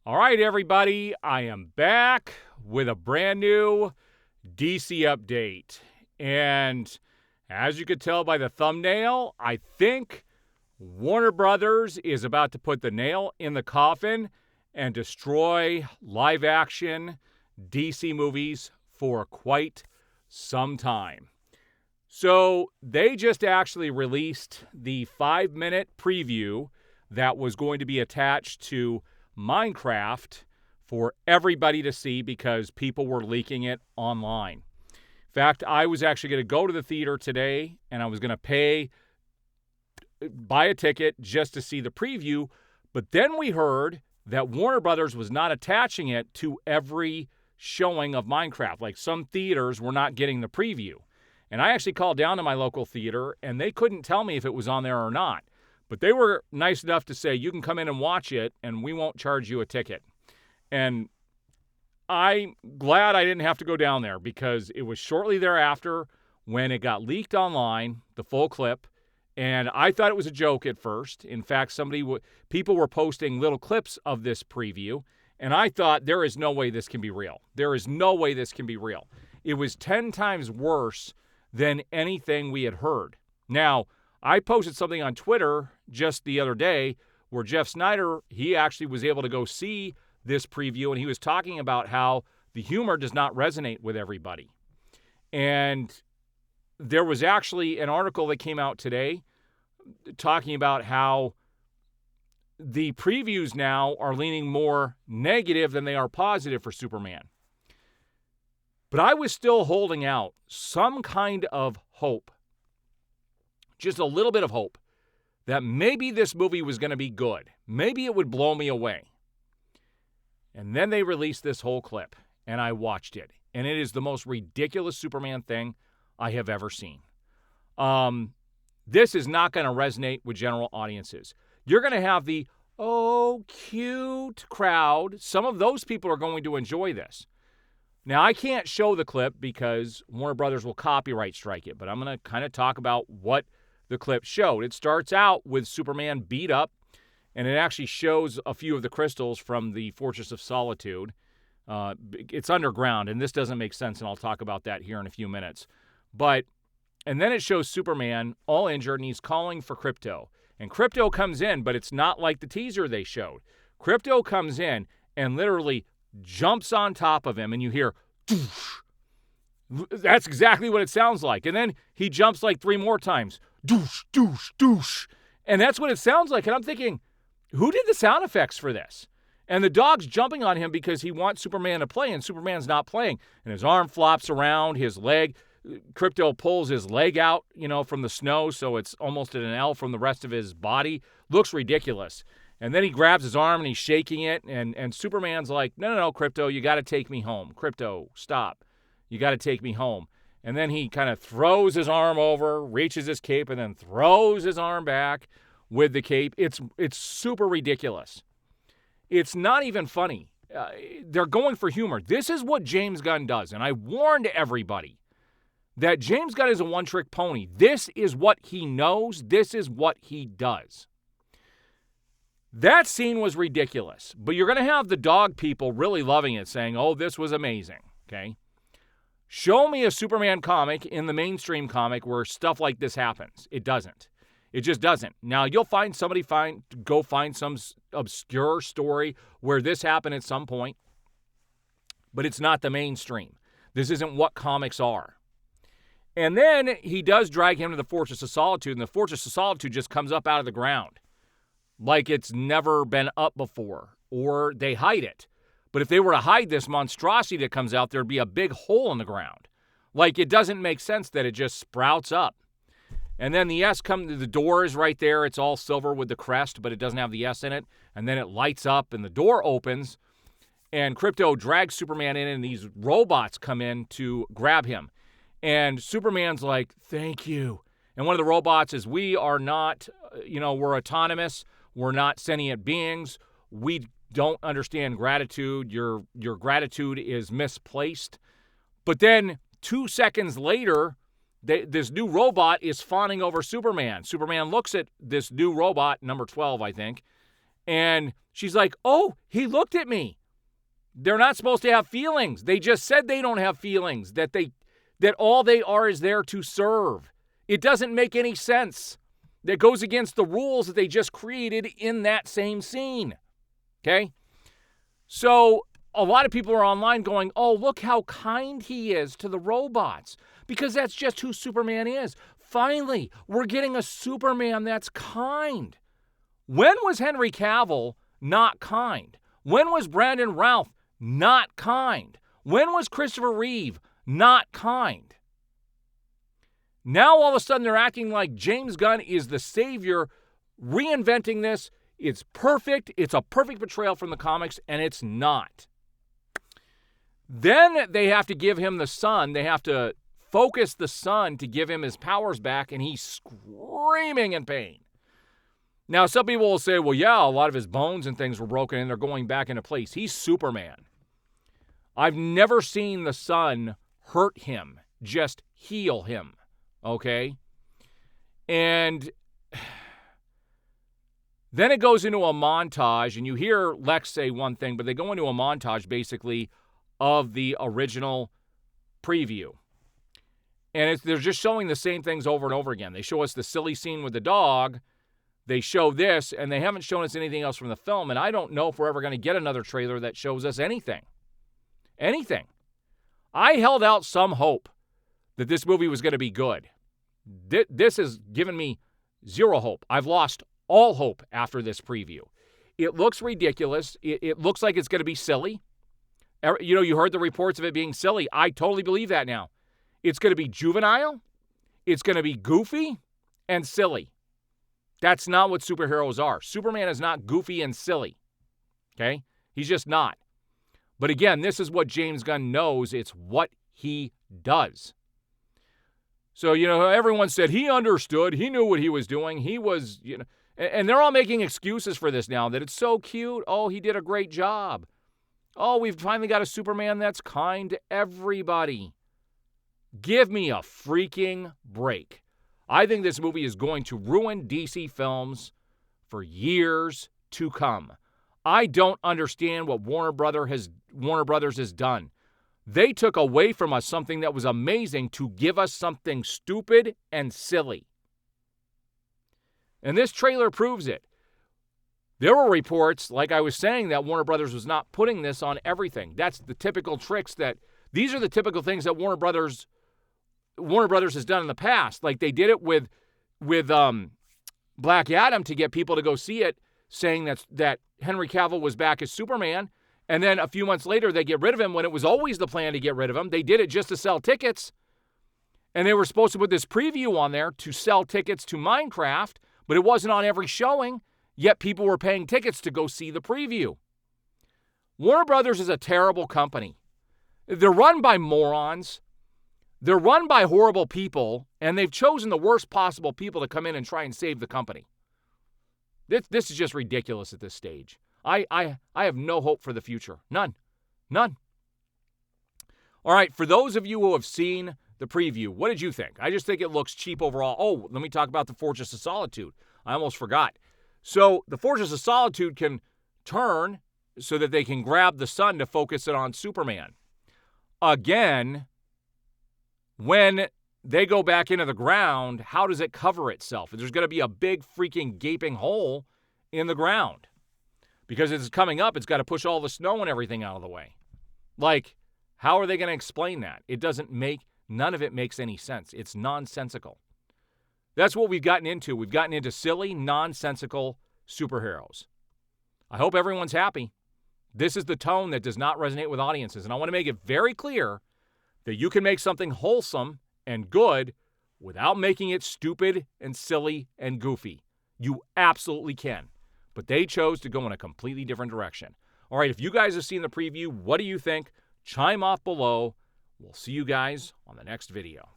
All right, everybody, I am back with a brand new DC update. And as you could tell by the thumbnail, I think Warner Brothers is about to put the nail in the coffin and destroy live-action DC movies for quite some time. So they just actually released the 5-minute preview that was going to be attached to Minecraft for everybody to see because people were leaking it online. In fact, I was actually going to go to the theater today and I was going to buy a ticket just to see the preview, but then we heard that Warner Brothers was not attaching it to every showing of Minecraft. Like some theaters were not getting the preview. And I actually called down to my local theater and they couldn't tell me if it was on there or not. But they were nice enough to say, you can come in and watch it, and we won't charge you a ticket. And I'm glad I didn't have to go down there because it was shortly thereafter when it got leaked online, the full clip, and I thought it was a joke at first. In fact, people were posting little clips of this preview, and I thought, there is no way this can be real. There is no way this can be real. It was 10 times worse than anything we had heard. Now, I posted something on Twitter just the other day where Jeff Snyder, he actually was able to go see this preview, and he was talking about how the humor does not resonate with everybody. And there was actually an article that came out today talking about how the previews now are leaning more negative than they are positive for Superman. But I was still holding out some kind of hope. Just a little bit of hope that maybe this movie was going to be good. Maybe it would blow me away. And then they released this whole clip, and I watched it. And it is the most ridiculous Superman thing I have ever seen. This is not going to resonate with general audiences. You're going to have the, oh, cute crowd. Some of those people are going to enjoy this. Now, I can't show the clip because Warner Brothers will copyright strike it, but I'm going to kind of talk about what the clip showed. It starts out with Superman beat up, and it actually shows a few of the crystals from the Fortress of Solitude. It's underground, and this doesn't make sense, and I'll talk about that here in a few minutes. And then it shows Superman all injured, and he's calling for Krypto. And Krypto comes in, but it's not like the teaser they showed. Krypto comes in and literally jumps on top of him, and you hear, doosh. That's exactly what it sounds like. And then he jumps like 3 more times. Doosh, doosh, doosh. And that's what it sounds like. And I'm thinking, who did the sound effects for this? And the dog's jumping on him because he wants Superman to play, and Superman's not playing. And his arm flops around, his leg. Krypto pulls his leg out, from the snow, so it's almost at an L from the rest of his body. Looks ridiculous. And then he grabs his arm and he's shaking it, and Superman's like, no, Krypto, you got to take me home. Krypto, stop. You got to take me home. And then he kind of throws his arm over, reaches his cape, and then throws his arm back with the cape. It's super ridiculous. It's not even funny. They're going for humor. This is what James Gunn does, and I warned everybody that James Gunn is a one-trick pony. This is what he knows. This is what he does. That scene was ridiculous, but you're going to have the dog people really loving it, saying, oh, this was amazing, okay? Show me a Superman comic in the mainstream comic where stuff like this happens. It doesn't. It just doesn't. Now, you'll find go find some obscure story where this happened at some point, but it's not the mainstream. This isn't what comics are. And then he does drag him to the Fortress of Solitude, and the Fortress of Solitude just comes up out of the ground like it's never been up before, or they hide it. But if they were to hide this monstrosity that comes out, there'd be a big hole in the ground. Like, it doesn't make sense that it just sprouts up. And then the the door is right there. It's all silver with the crest, but it doesn't have the S in it. And then it lights up, and the door opens, and Krypto drags Superman in, and these robots come in to grab him. And Superman's like, thank you. And one of the robots is, we are not, we're autonomous. We're not sentient beings. We don't understand gratitude. Your gratitude is misplaced. But then 2 seconds later, this new robot is fawning over Superman. Superman looks at this new robot, number 12, I think, And she's like, oh, he looked at me. They're not supposed to have feelings. They just said they don't have feelings, that all they are is there to serve. It doesn't make any sense. That goes against the rules that they just created in that same scene. Okay? So a lot of people are online going, oh, look how kind he is to the robots. Because that's just who Superman is. Finally, we're getting a Superman that's kind. When was Henry Cavill not kind? When was Brandon Routh not kind? When was Christopher Reeve not kind? Now all of a sudden they're acting like James Gunn is the savior, reinventing this. It's perfect. It's a perfect portrayal from the comics, and it's not. Then they have to give him the sun. They have to focus the sun to give him his powers back, and he's screaming in pain. Now, some people will say, well, yeah, a lot of his bones and things were broken, and they're going back into place. He's Superman. I've never seen the sun hurt him, just heal him. Okay? And then it goes into a montage, and you hear Lex say one thing, but they go into a montage, basically, of the original preview. And they're just showing the same things over and over again. They show us the silly scene with the dog. They show this, and they haven't shown us anything else from the film, and I don't know if we're ever going to get another trailer that shows us anything. Anything. I held out some hope that this movie was going to be good. This has given me zero hope. I've lost all hope after this preview. It looks ridiculous. It looks like it's going to be silly. You know, you heard the reports of it being silly. I totally believe that now. It's going to be juvenile. It's going to be goofy and silly. That's not what superheroes are. Superman is not goofy and silly. Okay? He's just not. But again, this is what James Gunn knows. It's what he does. So, you know, everyone said he understood. He knew what he was doing. He was, you know, and they're all making excuses for this now, that it's so cute. Oh, he did a great job. Oh, we've finally got a Superman that's kind to everybody. Give me a freaking break. I think this movie is going to ruin DC films for years to come. I don't understand what Warner Brothers has done. They took away from us something that was amazing to give us something stupid and silly. And this trailer proves it. There were reports, like I was saying, that Warner Brothers was not putting this on everything. That's the typical tricks these are the typical things that Warner Brothers has done in the past. Like they did it with Black Adam to get people to go see it, saying that Henry Cavill was back as Superman. And then a few months later, they get rid of him when it was always the plan to get rid of him. They did it just to sell tickets. And they were supposed to put this preview on there to sell tickets to Minecraft, but it wasn't on every showing, yet people were paying tickets to go see the preview. Warner Brothers is a terrible company. They're run by morons. They're run by horrible people, and they've chosen the worst possible people to come in and try and save the company. This is just ridiculous at this stage. I have no hope for the future. None. All right, for those of you who have seen the preview, what did you think? I just think it looks cheap overall. Oh, let me talk about the Fortress of Solitude. I almost forgot. So the Fortress of Solitude can turn so that they can grab the sun to focus it on Superman. Again, when they go back into the ground, how does it cover itself? There's going to be a big freaking gaping hole in the ground. Because it's coming up, it's got to push all the snow and everything out of the way. Like, how are they going to explain that? None of it makes any sense. It's nonsensical. That's what we've gotten into. We've gotten into silly, nonsensical superheroes. I hope everyone's happy. This is the tone that does not resonate with audiences. And I want to make it very clear that you can make something wholesome and good without making it stupid and silly and goofy. You absolutely can. But they chose to go in a completely different direction. All right, if you guys have seen the preview, what do you think? Chime off below. We'll see you guys on the next video.